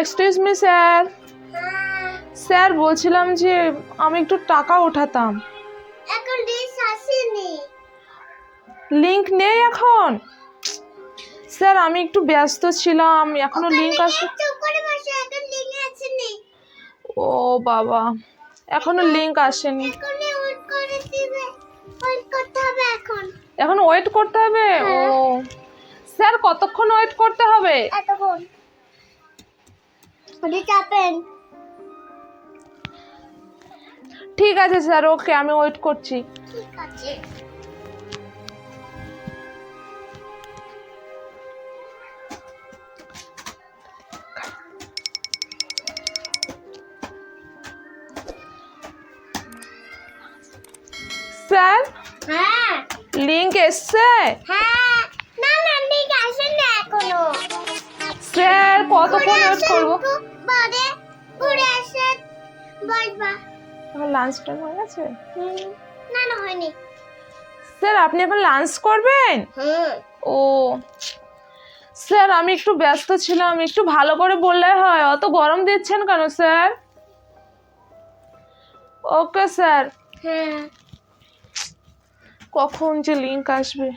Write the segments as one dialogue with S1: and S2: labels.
S1: Excuse me sir. Sir বলছিলাম যে আমি একটু টাকা ওঠাতাম।
S2: এখন লিস্ট আসেনি।
S1: লিংক নেই এখন? স্যার আমি একটু ব্যস্ত ছিলাম, এখনো লিংক আসে।
S2: চুপ করে বসো, এখন লিংক আসেনি।
S1: ও বাবা, এখনো লিংক আসেনি।
S2: এখনই ওয়েট করে দিবে, ওয়েট করতে হবে এখন।
S1: এখন ওয়েট করতে হবে? ও স্যার কতক্ষণ ওয়েট করতে হবে?
S2: এতক্ষণ। আপনি চাপেন।
S1: ঠিক আছে স্যার, ওকে আমি ওয়েট করছি।
S2: ঠিক আছে।
S1: স্যার
S2: হ্যাঁ
S1: লিংক এসছে?
S2: হ্যাঁ, না না লিংক আসেনি এখনো।
S1: স্যার কতক্ষণ ওয়েট করবো?
S2: পরে ঘুরে আসে বলবা।
S1: এখন লাঞ্চ টাইম হয়ে গেছে।
S2: না না হয়নি।
S1: স্যার আপনি এখন লাঞ্চ করবেন? ও স্যার আমি একটু ব্যস্ত ছিলাম, একটু ভালো করে বললে হয়, অত গরম দিচ্ছেন কেন স্যার? Okay sir.
S2: হ্যাঁ
S1: কখন যে লিংক আসবে?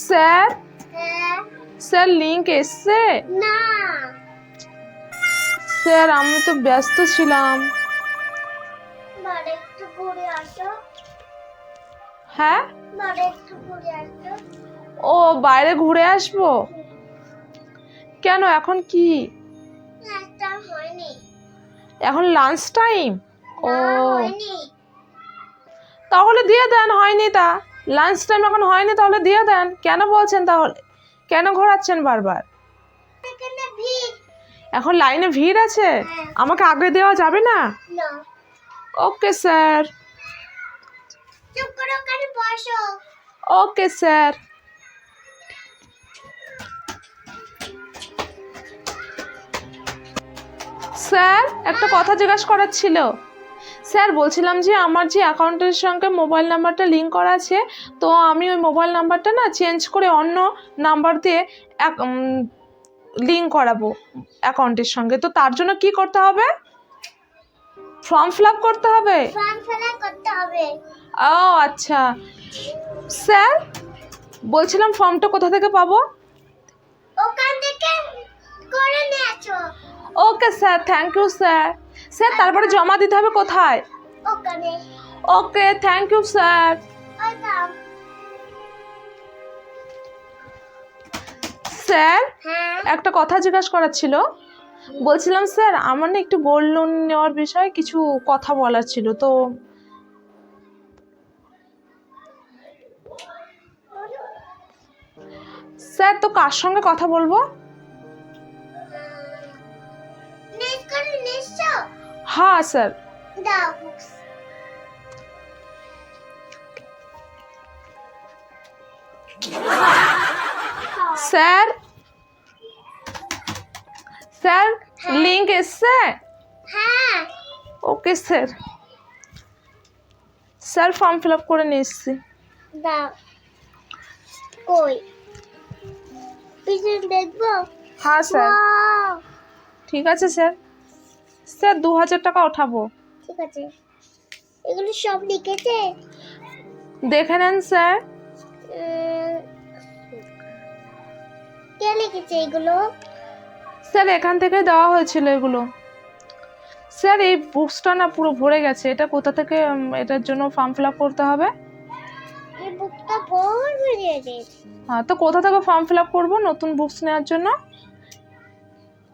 S1: স্যার স্যার লিংক এসছে?
S2: না
S1: স্যার আমি তো ব্যস্ত ছিলাম।
S2: বারে একটু ঘুরে আসো।
S1: হ্যাঁ
S2: বারে একটু ঘুরে আসো।
S1: ও বাইরে ঘুরে আসবো? কেন এখন কি?
S2: নাস্তা হয়নি।
S1: এখন লাঞ্চ টাইম? ও
S2: হয়নি।
S1: তাহলে দিয়ে দেন, হয়নি তা লাঞ্চ টাইম এখন হয়নি, তাহলে দিয়ে দেন। কেন বলছেন তাহলে, কেন ঘোরাচ্ছেন বারবার?
S2: এখানে ভিড়।
S1: এখন লাইনে ভিড় আছে,
S2: হ্যাঁ।
S1: আমাকে আগে দেওয়া যাবে না?
S2: না
S1: ওকে স্যার।
S2: চুপ করে ওখানে বসো।
S1: ওকে স্যার। স্যার একটা কথা জিজ্ঞাসা করার ছিল। স্যার বলছিলাম যে আমার যে অ্যাকাউন্টের সঙ্গে মোবাইল নাম্বারটা লিংক করা আছে, তো আমি ওই মোবাইল নাম্বারটা না চেঞ্জ করে অন্য নাম্বার দিয়ে লিংক করাবো অ্যাকাউন্টের সঙ্গে। তো তার জন্য কি করতে হবে? ফর্ম ফিল আপ করতে হবে?
S2: ফর্ম ফিল আপ করতে হবে।
S1: ও আচ্ছা স্যার, বলছিলাম ফর্মটা কোথা থেকে পাবো?
S2: ওখান থেকে করে নিয়ে আসো।
S1: Okay sir, thank you sir. Sir তারপরে জমা দিতে হবে কোথায়?
S2: ওখানে।
S1: Okay thank you sir.
S2: ওইখান।
S1: স্যার
S2: হ্যাঁ
S1: একটা কথা জিজ্ঞাসা করার ছিল। বলছিলাম স্যার আমার না একটু গোল্ড লোন নেওয়ার বিষয়ে কিছু কথা বলার ছিল। তো স্যার তো কার সঙ্গে কথা বলবো?
S2: নেক্সট করে নিশ্চয়।
S1: হ্যাঁ স্যার।
S2: দাও।
S1: স্যার স্যার লিংক এসছে?
S2: হ্যাঁ
S1: ওকে sir. Sir form fill up করে নিয়ে এসছি।
S2: দাও। কই পিছনে দেখবো?
S1: হ্যাঁ স্যার।
S2: Wow!
S1: ঠিক আছে স্যার। স্যার 2000 টাকা ওঠাবো।
S2: ঠিক আছে, এগুলো সব লিখেছে?
S1: দেখে নেন স্যার।
S2: কে লিখেছে এগুলো?
S1: স্যার এখান থেকে দেওয়া হয়েছিল এগুলো। স্যার এই বুকসটা না পুরো ভরে গেছে, এটা কোথা থেকে এটার জন্য ফর্ম ফিল আপ করতে হবে?
S2: এই বুকটা ভর বেরিয়ে গেছে।
S1: হ্যাঁ তো কোথা থেকে ফর্ম ফিল আপ করবো নতুন বুকস নেওয়ার জন্য?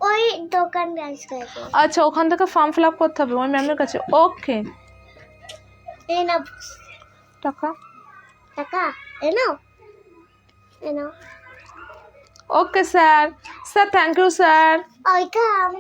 S2: ওই দোকান গেছে।
S1: আচ্ছা ওখান থেকে ফর্ম ফিল আপ করতে হবে ওই ম্যামের কাছে। ওকে।
S2: এই না
S1: টাকা
S2: টাকা, এনো এনো।
S1: Okay sir. Sir thank you sir.
S2: ওইখান।